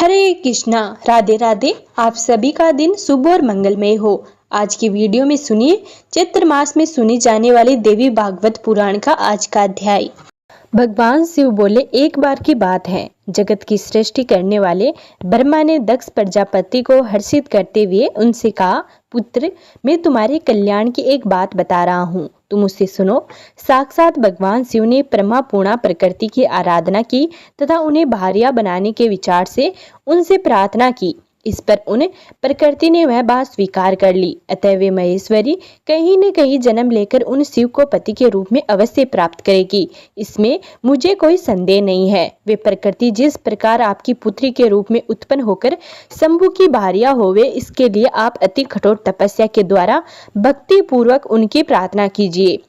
हरे कृष्णा, राधे राधे। आप सभी का दिन शुभ और मंगलमय हो। आज की वीडियो में सुनिए चैत्र मास में सुनी जाने वाली देवी भागवत पुराण का आज का अध्याय। भगवान शिव बोले, एक बार की बात है, जगत की सृष्टि करने वाले ब्रह्मा ने दक्ष प्रजापति को हर्षित करते हुए उनसे कहा, पुत्र, मैं तुम्हारे कल्याण की एक बात बता रहा हूँ, तुम उससे सुनो। साक्षात भगवान शिव ने परमा पूर्णा प्रकृति की आराधना की तथा उन्हें भार्या बनाने के विचार से उनसे प्रार्थना की। इस पर उन प्रकृति ने वह बात स्वीकार कर ली। अतः वे महेश्वरी कहीं न कहीं जन्म लेकर उन शिव को पति के रूप में अवश्य प्राप्त करेगी, इसमें मुझे कोई संदेह नहीं है। वे प्रकृति जिस प्रकार आपकी पुत्री के रूप में उत्पन्न होकर शंभु की भार्या होवे, इसके लिए आप अति कठोर तपस्या के द्वारा भक्ति पूर्वक उनकी प्रार्थना कीजिए।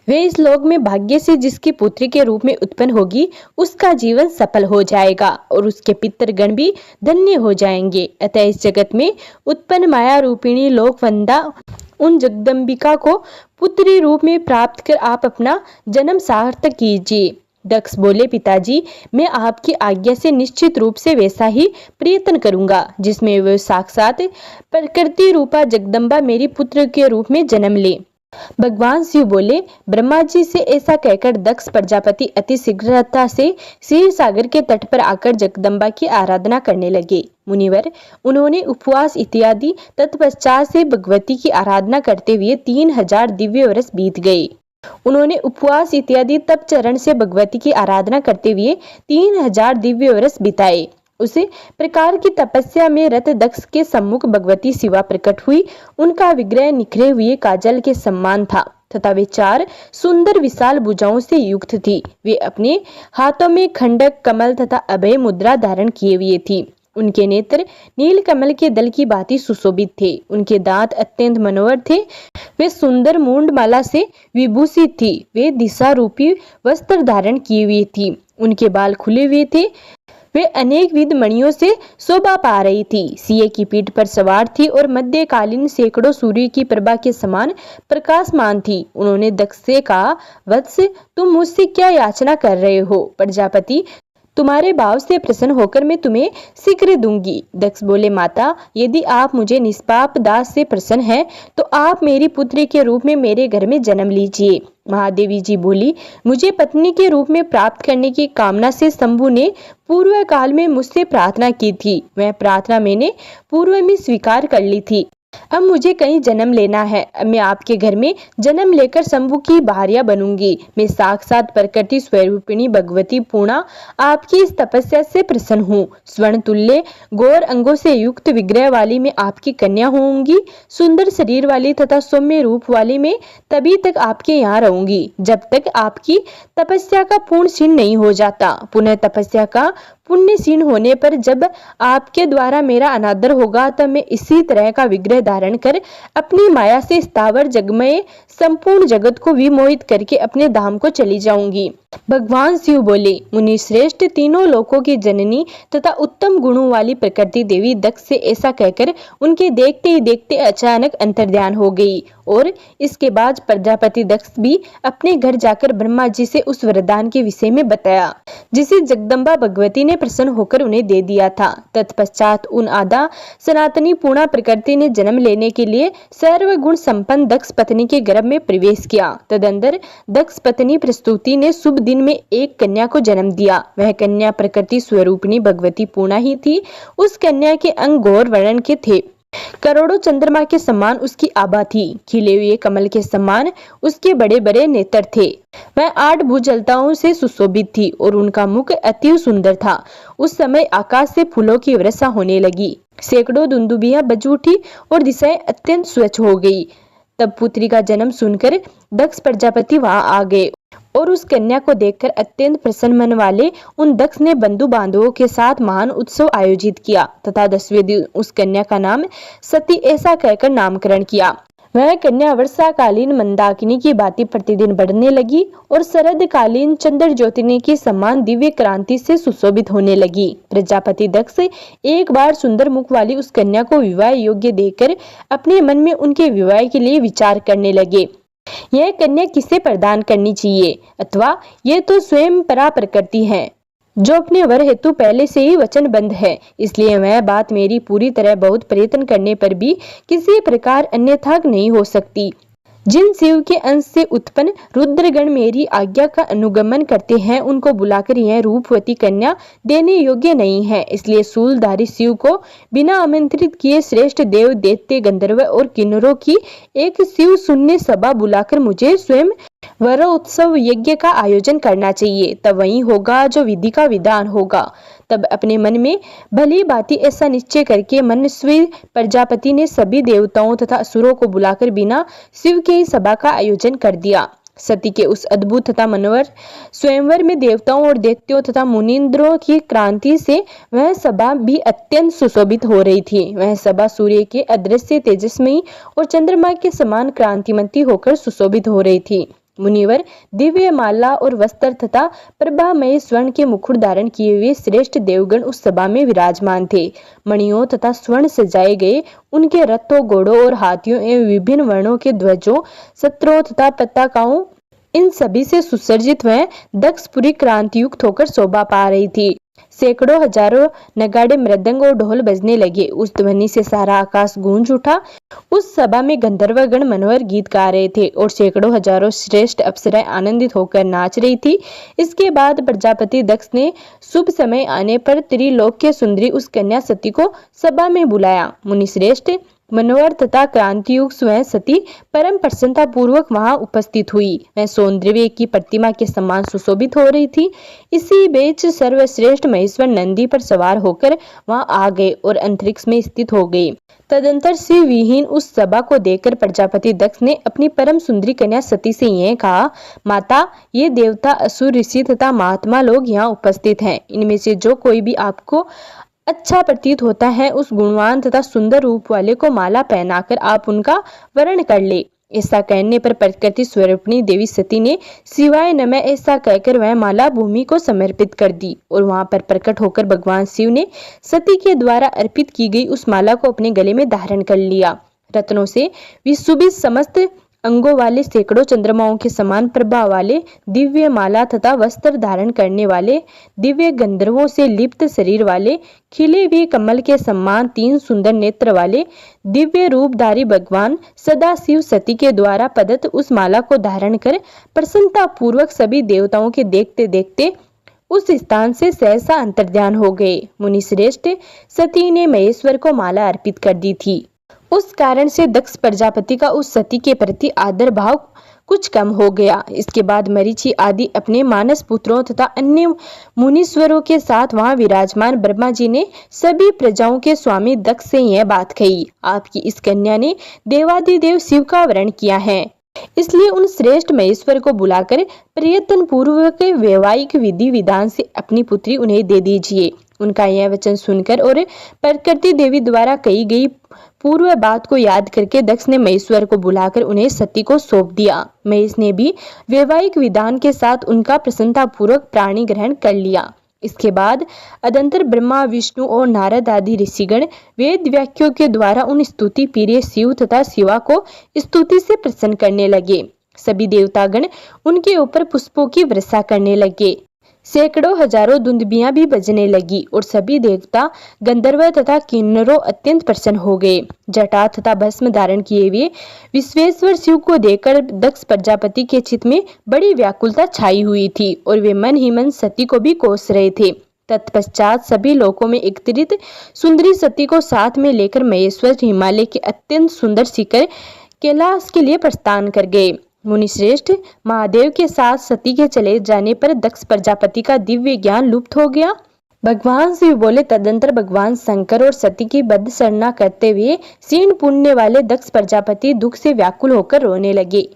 वे इस लोक में भाग्य से जिसकी पुत्री के रूप में उत्पन्न होगी, उसका जीवन सफल हो जाएगा और उसके पितृगण भी धन्य हो जाएंगे। अतः इस जगत में उत्पन्न माया रूपिणी लोकवंदा उन जगदम्बिका को पुत्री रूप में प्राप्त कर आप अपना जन्म सार्थक कीजिए। दक्ष बोले, पिताजी, मैं आपकी आज्ञा से निश्चित रूप से वैसा ही प्रयत्न करूंगा जिसमें वे साक्षात प्रकृति रूपा जगदम्बा मेरी पुत्र के रूप में जन्म ले। भगवान शिव बोले, ब्रह्मा जी से ऐसा कहकर दक्ष प्रजापति अति शीघ्रता से क्षीर सागर के तट पर आकर जगदम्बा की आराधना करने लगे। मुनिवर, उन्होंने उपवास इत्यादि तत्पश्चात से भगवती की आराधना करते हुए 3000 दिव्य वर्ष बीत गए। उन्होंने उपवास इत्यादि तप चरण से भगवती की आराधना करते हुए 3000 दिव्य वर्ष बिताए। उसी प्रकार की तपस्या में रत दक्ष के सम्मुख भगवती शिवा प्रकट हुई। उनका विग्रह निखरे हुए काजल के समान था तथा वे 4 सुंदर विशाल भुजाओं से युक्त थी। वे अपने हाथों में खंडक, कमल तथा अभय मुद्रा धारण किए हुए थी। उनके नेत्र नील कमल के दल की भांति सुशोभित थे। उनके दांत अत्यंत मनोहर थे। वे सुंदर मूंडमाला से विभूषित थी। वे दिशा रूपी वस्त्र धारण किए हुए थी। उनके बाल खुले हुए थे। वे अनेक विध मणियों से शोभा पा रही थी। सिंह की पीठ पर सवार थी और मध्यकालीन सैकड़ों सूर्य की प्रभा के समान प्रकाशमान थी। उन्होंने दक्ष से कहा, वत्स, तुम मुझसे क्या याचना कर रहे हो? प्रजापति, तुम्हारे भाव से प्रसन्न होकर मैं तुम्हें शीघ्र दूंगी। दक्ष बोले, माता, यदि आप मुझे निष्पाप दास से प्रसन्न हैं, तो आप मेरी पुत्री के रूप में मेरे घर में जन्म लीजिए। महादेवी जी बोली, मुझे पत्नी के रूप में प्राप्त करने की कामना से शंभु ने पूर्व काल में मुझसे प्रार्थना की थी। वह प्रार्थना मैंने पूर्व में स्वीकार कर ली थी। अब मुझे कहीं जन्म लेना है। अब मैं आपके घर में जन्म लेकर शंभु की भार्या बनूंगी। मैं साक्षात प्रकृति स्वरूपिणी भगवती पूर्णा आपकी इस तपस्या से प्रसन्न हूँ। स्वर्ण तुल्य गौर अंगों से युक्त विग्रह वाली मैं आपकी कन्या होऊंगी। सुंदर शरीर वाली तथा सौम्य रूप वाली मैं तभी तक आपके यहाँ रहूंगी जब तक आपकी तपस्या का पूर्ण क्षीण नहीं हो जाता। पुनः तपस्या का पुण्य क्षीण होने पर जब आपके द्वारा मेरा अनादर होगा, तब मैं इसी तरह का विग्रह धारण कर अपनी माया से स्थावर जगमय संपूर्ण जगत को विमोहित करके अपने धाम को चली जाऊंगी। भगवान शिव बोले, मुनि श्रेष्ठ, तीनों लोकों की जननी तथा उत्तम गुणों वाली प्रकृति देवी दक्ष से ऐसा कहकर उनके देखते ही देखते अचानक अंतर्ध्यान हो गई। और इसके बाद प्रजापति दक्ष भी अपने घर जाकर ब्रह्मा जी से उस वरदान के विषय में बताया जिसे जगदम्बा भगवती ने प्रसन्न होकर उन्हें दे दिया था। तत्पश्चात उन आदा सनातनी पूर्णा प्रकृति ने जन्म लेने के लिए सर्वगुण संपन्न दक्ष पत्नी के गर्भ में प्रवेश किया। तदंतर दक्ष पत्नी प्रस्तुति ने शुभ दिन में एक कन्या को जन्म दिया। वह कन्या प्रकृति स्वरूपिणी भगवती पूर्णा ही थी। उस कन्या के अंग गौर वर्ण के थे। करोड़ों चंद्रमा के समान उसकी आभा थी। खिले हुए कमल के समान उसके बड़े बड़े नेत्र थे। वह 8 भुजलताओं से सुशोभित थी और उनका मुख अति सुंदर था। उस समय आकाश से फूलों की वर्षा होने लगी। सैकड़ों दुंदुभियां बज उठी और दिशाएं अत्यंत स्वच्छ हो गई। तब पुत्री का जन्म सुनकर दक्ष प्रजापति वहां आ गए और उस कन्या को देखकर अत्यंत प्रसन्न मन वाले उन दक्ष ने बंधु बांधवों के साथ महान उत्सव आयोजित किया तथा 10वें दिन उस कन्या का नाम सती ऐसा कहकर नामकरण किया। वह कन्या वर्षाकालीन मंदाकिनी की भांति प्रतिदिन बढ़ने लगी और शरदकालीन चंद्र ज्योतिनी के समान दिव्य क्रांति से सुशोभित होने लगी। प्रजापति दक्ष एक बार सुंदर मुख वाली उस कन्या को विवाह योग्य देकर अपने मन में उनके विवाह के लिए विचार करने लगे। यह कन्या किसे प्रदान करनी चाहिए, अथवा यह तो स्वयं परा प्रकृति है। जो अपने वर हेतु पहले से ही वचनबद्ध है, इसलिए वह बात मेरी पूरी तरह बहुत प्रयत्न करने पर भी किसी प्रकार अन्यथा नहीं हो सकती। जिन शिव के अंश से उत्पन्न रुद्रगण मेरी आज्ञा का अनुगमन करते हैं, उनको बुलाकर यह रूपवती कन्या देने योग्य नहीं है। इसलिए शूलधारी शिव को बिना आमंत्रित किए श्रेष्ठ देव, दैत्य, गंधर्व और किन्नरों की एक शिव शून्य सभा बुलाकर मुझे स्वयं वरोत्सव यज्ञ का आयोजन करना चाहिए। तब वही होगा जो विधि का विधान होगा। तब अपने मन में भली भांति ऐसा निश्चय करके मनस्वी प्रजापति ने सभी देवताओं तथा असुरों को बुलाकर बिना शिव के ही सभा का आयोजन कर दिया। सती के उस अद्भुत तथा मनोहर स्वयंवर में देवताओं और दैत्यों तथा मुनींद्रों की क्रांति से वह सभा भी अत्यंत सुशोभित हो रही थी। वह सभा सूर्य के अदृश्य तेजस्मयी और चंद्रमा के समान क्रांतिमती होकर सुशोभित हो रही थी। मुनिवर दिव्य माला और वस्त्र तथा प्रभामय स्वर्ण के मुकुट धारण किए हुए श्रेष्ठ देवगण उस सभा में विराजमान थे। मणियों तथा स्वर्ण सजाए गए उनके रथों, घोड़ों और हाथियों एवं विभिन्न वर्णों के ध्वजों, शस्त्रों तथा पताकाओं, इन सभी से सुसज्जित वह दक्षपुरी क्रांतियुक्त होकर शोभा पा रही थी। सैकड़ों हजारों नगाड़े, मृदंग और ढोल बजने लगे। उस ध्वनि से सारा आकाश गूंज उठा। उस सभा में गंधर्वगण मनोहर गीत गा रहे थे और सैकड़ों हजारों श्रेष्ठ अप्सराएं आनंदित होकर नाच रही थी। इसके बाद प्रजापति दक्ष ने शुभ समय आने पर त्रिलोक के सुंदरी उस कन्या सती को सभा में बुलाया। मुनि श्रेष्ठ, मनोहर तथा क्रांतियुक्त स्वयं सती परम प्रसन्नता पूर्वक वहां उपस्थित हुई। वह सौंदर्य की प्रतिमा के समान सुशोभित हो रही थी। इसी बीच सर्वश्रेष्ठ महेश्वर नंदी पर सवार होकर वहां आ गए और अंतरिक्ष में स्थित हो गए। तदंतर शिव विहीन उस सभा को देखकर प्रजापति दक्ष ने अपनी परम सुंदरी कन्या सती से यह कहा, माता, ये देवता, असुर, ऋषि तथा महात्मा लोग यहाँ उपस्थित हैं। इनमें से जो कोई भी आपको अच्छा प्रतीत होता है, उस गुणवान तथा सुंदर रूप वाले को माला पहनाकर आप उनका वरण कर ले। ऐसा कहने पर प्रकृति स्वरूपिणी देवी सती ने शिवाय नमः ऐसा कहकर वह माला भूमि को समर्पित कर दी और वहां पर प्रकट होकर भगवान शिव ने सती के द्वारा अर्पित की गई उस माला को अपने गले में धारण कर लिया। रत्नों से विशुभित समस्त अंगों वाले, सैकड़ों चंद्रमाओं के समान प्रभा वाले दिव्य माला तथा वस्त्र धारण करने वाले, दिव्य गंधर्वों से लिप्त शरीर वाले, खिले हुए कमल के समान 3 सुंदर नेत्र वाले दिव्य रूपधारी भगवान सदाशिव सती के द्वारा प्रदत्त उस माला को धारण कर प्रसन्नता पूर्वक सभी देवताओं के देखते देखते उस स्थान से सहसा अंतर्ध्यान हो गए। मुनि श्रेष्ठ, सती ने महेश्वर को माला अर्पित कर दी थी। उस कारण से दक्ष प्रजापति का उस सती के प्रति आदर भाव कुछ कम हो गया। इसके बाद मरीचि आदि अपने मानस पुत्रों तथा अन्य मुनीश्वरों के साथ वहां विराजमान ब्रह्मा जी ने सभी प्रजाओं के स्वामी दक्ष से यह बात कही, आपकी इस कन्या ने देवादिदेव शिव का वरण किया है, इसलिए उन श्रेष्ठ महेश्वर को बुलाकर प्रयत्न पूर्वक वैवाहिक विधि विधान से अपनी पुत्री उन्हें दे दीजिए। उनका यह वचन सुनकर और प्रकृति देवी द्वारा कही गई पूर्व बात को याद करके दक्ष ने महेश्वर को बुलाकर उन्हें सती को सौंप दिया। महेश ने भी वैवाहिक विधान के साथ उनका प्रसन्नता पूर्वक प्राणी ग्रहण कर लिया। इसके बाद अदंतर ब्रह्मा, विष्णु और नारद आदि ऋषिगण वेद वाक्यों के द्वारा उन स्तुति प्रिय शिव तथा शिवा को स्तुति से प्रसन्न करने लगे। सभी देवतागण उनके ऊपर पुष्पों की वर्षा करने लगे। सैकड़ों हजारों दुंदुभियां भी बजने लगी और सभी देवता, गंधर्व तथा किन्नरों अत्यंत प्रसन्न हो गए। जटा तथा भस्म धारण किए हुए विश्वेश्वर शिव को देखकर दक्ष प्रजापति के चित्त में बड़ी व्याकुलता छाई हुई थी और वे मन ही मन सती को भी कोस रहे थे। तत्पश्चात सभी लोकों में एकत्रित सुंदरी सती को साथ में लेकर महेश्वर हिमालय के अत्यंत सुंदर शिखर कैलाश के लिए प्रस्थान कर गए। मुनि श्रेष्ठ, महादेव के साथ सती के चले जाने पर दक्ष प्रजापति का दिव्य ज्ञान लुप्त हो गया। भगवान शिव बोले, तदंतर भगवान शंकर और सती की बद्ध शरणा करते हुए क्षीण पुण्य वाले दक्ष प्रजापति दुख से व्याकुल होकर रोने लगे।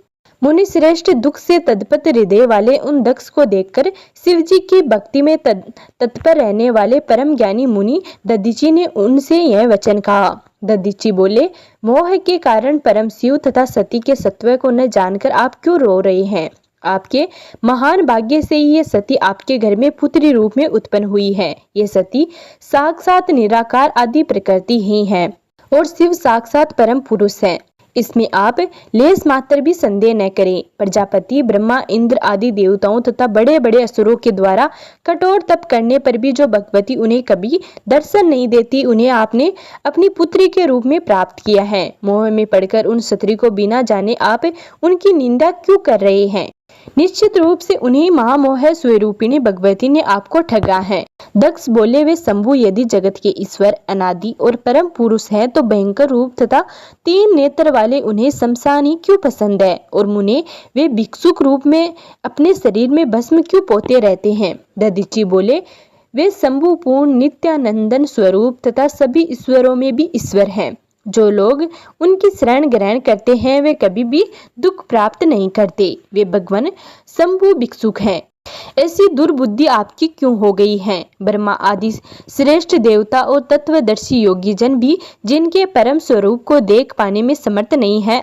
मुनि श्रेष्ठ, दुख से तद्पत हृदय वाले उन दक्ष को देखकर शिव जी की भक्ति में तत्पर रहने वाले परम ज्ञानी मुनि दधीचि ने उनसे यह वचन कहा। दधीचि बोले, मोह के कारण परम शिव तथा सती के सत्व को न जानकर आप क्यों रो रहे हैं? आपके महान भाग्य से ही ये सती आपके घर में पुत्री रूप में उत्पन्न हुई है। ये सती साक्षात निराकार आदि प्रकृति ही है और शिव साक्षात परम पुरुष है। इसमें आप लेस मात्र भी संदेह न करें। प्रजापति, ब्रह्मा, इंद्र आदि देवताओं तथा बड़े बड़े असुरों के द्वारा कठोर तप करने पर भी जो भगवती उन्हें कभी दर्शन नहीं देती, उन्हें आपने अपनी पुत्री के रूप में प्राप्त किया है। मोह में पड़कर उन स्त्री को बिना जाने आप उनकी निंदा क्यों कर रहे हैं? निश्चित रूप से उन्हीं महामोह स्वरूपिणी भगवती ने आपको ठगा है। दक्ष बोले, वे शंभु यदि जगत के ईश्वर, अनादि और परम पुरुष हैं, तो भयंकर रूप तथा 3 नेत्र वाले उन्हें शमशानी क्यों पसंद है? और मुने, वे भिक्षुक रूप में अपने शरीर में भस्म क्यों पोते रहते हैं? दधीची बोले, वे शंभु पूर्ण नित्यानंदन स्वरूप तथा सभी ईश्वरों में भी ईश्वर हैं। जो लोग उनकी शरण ग्रहण करते हैं वे कभी भी दुख प्राप्त नहीं करते। वे भगवान शंभु भिक्षुक हैं। ऐसी दुर्बुद्धि आपकी क्यों हो गई है? ब्रह्मा आदि श्रेष्ठ देवता और तत्वदर्शी योगी जन भी जिनके परम स्वरूप को देख पाने में समर्थ नहीं है,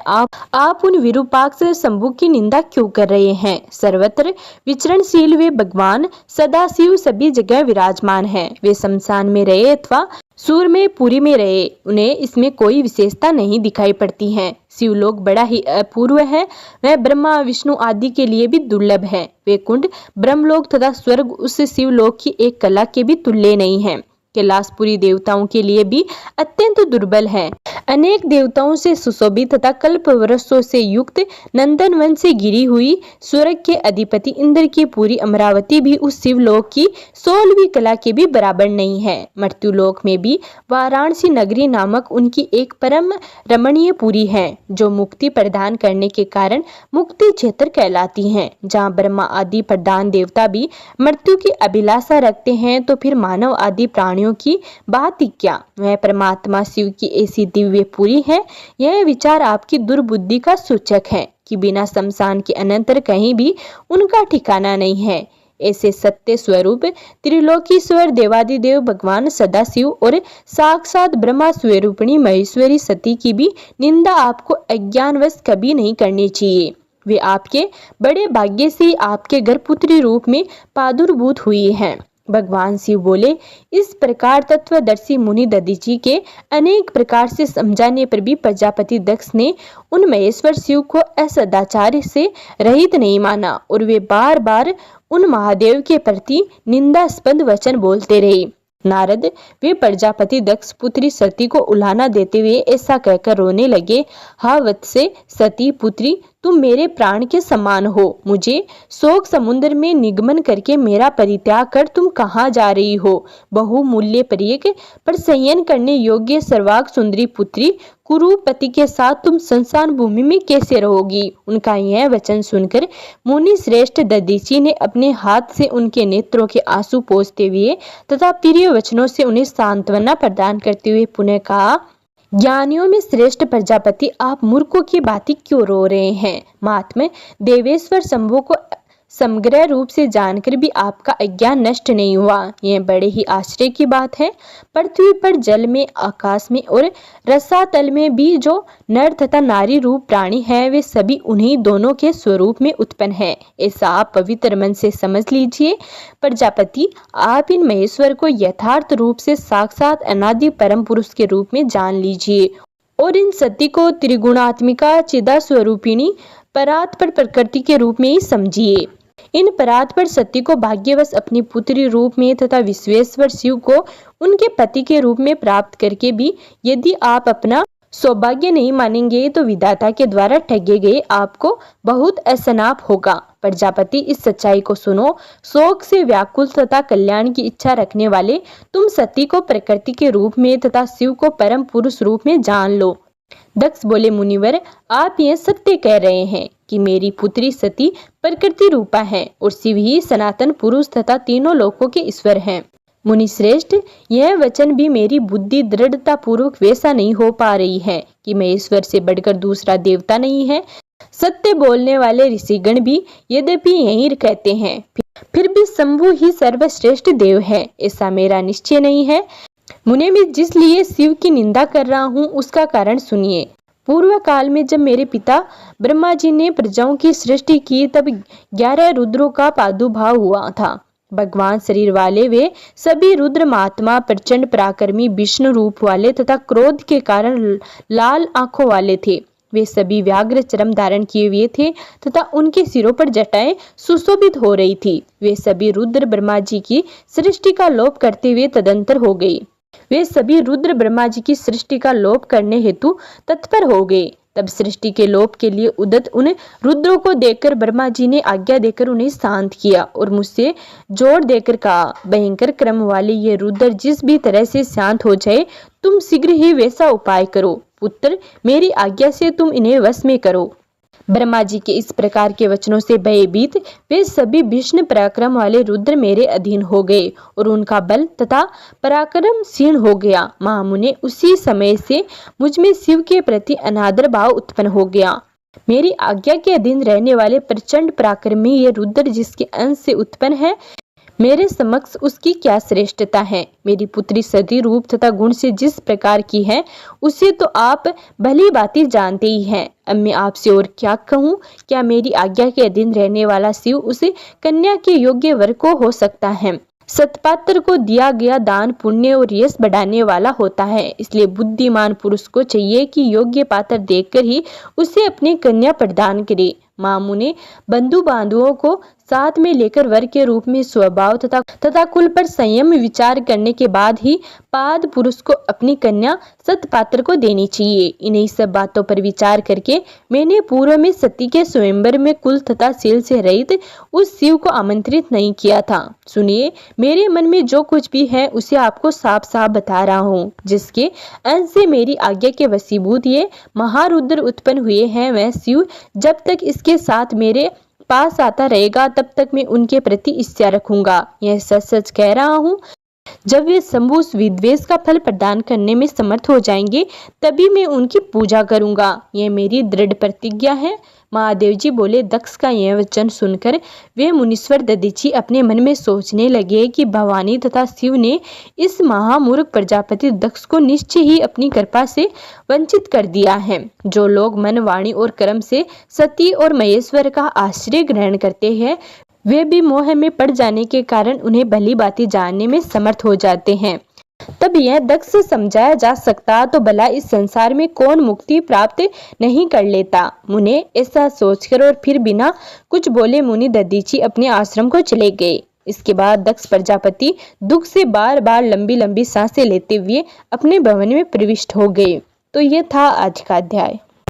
आप उन विरूपाक्ष शंभु की निंदा क्यों कर रहे हैं? सर्वत्र विचरणशील वे भगवान सदाशिव सभी जगह विराजमान है। वे शमशान में रहे अथवा सूर में पुरी में रहे, उन्हें इसमें कोई विशेषता नहीं दिखाई पड़ती है। शिवलोक बड़ा ही अपूर्व है, वह ब्रह्मा विष्णु आदि के लिए भी दुर्लभ है। वे कुंड ब्रह्मलोक तथा स्वर्ग उस शिवलोक की एक कला के भी तुल्य नहीं है। कैलाशपुरी देवताओं के लिए भी अत्यंत दुर्बल है। अनेक देवताओं से सुशोभित तथा कल्प वृक्षों से युक्त नंदन वन से घिरी हुई स्वर्ग के अधिपति इंद्र की पूरी अमरावती भी उस शिवलोक की 16वीं कला के भी बराबर नहीं है। मृत्युलोक में भी वाराणसी नगरी नामक उनकी एक परम रमणीय पुरी है, जो मुक्ति प्रदान करने के कारण मुक्ति क्षेत्र कहलाती है। जहाँ ब्रह्मा आदि प्रधान देवता भी मृत्यु की अभिलाषा रखते हैं, तो फिर मानव आदि प्राणियों की बात ही क्या? वह परमात्मा शिव की ऐसी दिव्य पुरी है। यह विचार आपकी दुर्बुद्धि का सूचक है कि बिना शमशान के अनंतर कहीं भी उनका ठिकाना नहीं है। ऐसे सत्य स्वरूप त्रिलोकीश्वर देवादिदेव भगवान सदाशिव और साक्षात ब्रह्मा स्वरूपिणी महेश्वरी सती की भी निंदा आपको अज्ञानवश कभी नहीं करनी चाहिए। वे आपके बड़े भाग्य से आपके घर पुत्री रूप में प्रादुर्भूत हुई हैं। भगवान शिव बोले, इस प्रकार तत्वदर्शी मुनि दधीची के अनेक प्रकार से समझाने पर भी प्रजापति दक्ष ने उन महेश्वर शिव को असदाचार से रहित नहीं माना और वे बार बार उन महादेव के प्रति निंदास्पद वचन बोलते रहे। नारद, वे प्रजापति दक्ष पुत्री सती को उलाहना देते हुए ऐसा कहकर रोने लगे, हा वत्से सती पुत्री, तुम मेरे प्राण के समान हो। मुझे शोक समुद्र में निगमन करके मेरा परित्याग कर तुम कहाँ जा रही हो? बहुमूल्य प्रियक पर संयन करने योग्य सर्वांग सुंदरी पुत्री, कुरुपति के साथ तुम संसान भूमि में कैसे रहोगी? उनका यह वचन सुनकर मुनि श्रेष्ठ दधीची ने अपने हाथ से उनके नेत्रों के आंसू पोंछते हुए तथा प्रिय वचनों से उन्हें सांत्वना प्रदान करते हुए पुनः कहा, ज्ञानियों में श्रेष्ठ प्रजापति, आप मूर्खों की भांति क्यों रो रहे हैं? महात्मा, देवेश्वर शंभु को समग्र रूप से जानकर भी आपका अज्ञान नष्ट नहीं हुआ। यह बड़े ही आश्चर्य की बात है। पृथ्वी पर, जल में, आकाश में और रसातल में भी जो नर तथा नारी रूप प्राणी है, वे सभी उन्हीं दोनों के स्वरूप में उत्पन्न है। ऐसा आप पवित्र मन से समझ लीजिए। प्रजापति, आप इन महेश्वर को यथार्थ रूप से साक्षात अनादि परम पुरुष के रूप में जान लीजिए और इन सती को त्रिगुणात्मिका चिदा स्वरूपिणी परात्पर प्रकृति के रूप में ही समझिए। इन परात्पर सती को भाग्यवश अपनी पुत्री रूप में तथा विश्वेश्वर शिव को उनके पति के रूप में प्राप्त करके भी यदि आप अपना सौभाग्य नहीं मानेंगे, तो विधाता के द्वारा ठगे गए आपको बहुत असनाप होगा। प्रजापति, इस सच्चाई को सुनो। शोक से व्याकुल तथा कल्याण की इच्छा रखने वाले तुम सती को प्रकृति के रूप में तथा शिव को परम पुरुष रूप में जान लो। दक्ष बोले, मुनिवर, आप यह सत्य कह रहे हैं कि मेरी पुत्री सती प्रकृति रूपा है और शिव ही सनातन पुरुष तथा तीनों लोकों के ईश्वर हैं। मुनि श्रेष्ठ, यह वचन भी मेरी बुद्धि दृढ़ता पूर्वक वैसा नहीं हो पा रही है कि मैं ईश्वर से बढ़कर दूसरा देवता नहीं है। सत्य बोलने वाले ऋषिगण भी यद्यपि यही कहते हैं, फिर भी शंभु ही सर्वश्रेष्ठ देव है, ऐसा मेरा निश्चय नहीं है। मुने, मैं जिस लिए शिव की निंदा कर रहा हूँ उसका कारण सुनिए। पूर्व काल में जब मेरे पिता ब्रह्मा जी ने प्रजाओं की सृष्टि की, तब 11 रुद्रों का प्रादुर्भाव हुआ था। भगवान शरीर वाले वे सभी रुद्र महात्मा प्रचंड पराक्रमी विष्णु रूप वाले तथा क्रोध के कारण लाल आंखों वाले थे। वे सभी व्याघ्र चर्म धारण किए हुए थे तथा उनके सिरों पर जटाएं सुशोभित हो रही थी। वे सभी रुद्र ब्रह्मा जी की सृष्टि का लोप करते हुए तदंतर हो गए। वे सभी रुद्र ब्रह्मा जी की सृष्टि का लोप करने हेतु तत्पर हो गए। तब सृष्टि के लोप के लिए उदत उन रुद्रों को देखकर ब्रह्मा जी ने आज्ञा देकर उन्हें शांत किया और मुझसे जोर देकर कहा, भयंकर क्रम वाले ये रुद्र जिस भी तरह से शांत हो जाए, तुम शीघ्र ही वैसा उपाय करो। पुत्र, मेरी आज्ञा से तुम इन्हें वश में करो। ब्रह्मा जी के इस प्रकार के वचनों से भयभीत वे सभी भीषण पराक्रम वाले रुद्र मेरे अधीन हो गए और उनका बल तथा पराक्रम क्षीण हो गया। महामुने, उसी समय से मुझ में शिव के प्रति अनादर भाव उत्पन्न हो गया। मेरी आज्ञा के अधीन रहने वाले प्रचंड पराक्रमी ये रुद्र जिसके अंश से उत्पन्न है, मेरे समक्ष उसकी क्या श्रेष्ठता है। मेरी पुत्री सती रूप तथा गुण से जिस प्रकार की है उसे तो आप भली भांति जानते ही हैं। अब मैं आपसे और क्या कहूँ। क्या मेरी आज्ञा के अधीन रहने वाला शिव उसे कन्या के योग्य वर को हो सकता है। सत्पात्र को दिया गया दान पुण्य और यश बढ़ाने वाला होता है, इसलिए बुद्धिमान पुरुष को चाहिए कि योग्य पात्र देखकर ही उसे अपनी कन्या प्रदान करे। मामुने, बंधु बांधुओं को साथ में लेकर वर के रूप में स्वभाव तथा कुल पर संयम विचार करने के बाद ही पाद पुरुष को अपनी कन्या सत्पात्र को देनी चाहिए। इन्हीं सब बातों पर विचार करके मैंने पूर्व में सती के स्वयंवर में कुल तथा शील से रहित उस शिव को आमंत्रित नहीं किया था। सुनिए, मेरे मन में जो कुछ भी है उसे आपको साफ साफ बता रहा हूँ। जिसके अंश से मेरी आज्ञा के वशीभूत ये महारुद्र उत्पन्न हुए हैं, वह शिव जब तक इसके साथ मेरे पास आता रहेगा तब तक मैं उनके प्रति इच्छा रखूंगा। यह सच सच कह रहा हूँ। जब वे शंभु विद्वेष का फल प्रदान करने में समर्थ हो जाएंगे तभी मैं उनकी पूजा करूंगा। यह मेरी दृढ़ प्रतिज्ञा है। महादेव जी बोले। दक्ष का यह वचन सुनकर वे मुनीश्वर दधीची अपने मन में सोचने लगे कि भवानी तथा शिव ने इस महामूर्ख प्रजापति दक्ष को निश्चय ही अपनी कृपा से वंचित कर दिया है। जो लोग मन, वाणी और कर्म से सती और महेश्वर का आश्रय ग्रहण करते हैं वे भी मोह में पड़ जाने के कारण उन्हें भली भांति जानने में समर्थ हो जाते हैं। तब यह दक्ष से समझाया जा सकता तो भला इस संसार में कौन मुक्ति प्राप्त नहीं कर लेता। मुने, ऐसा सोचकर और फिर बिना कुछ बोले मुनि दधीची अपने आश्रम को चले गए। इसके बाद दक्ष प्रजापति दुख से बार बार लंबी लंबी सांसें लेते हुए अपने भवन में प्रविष्ट हो गए। तो यह था आज का अध्याय।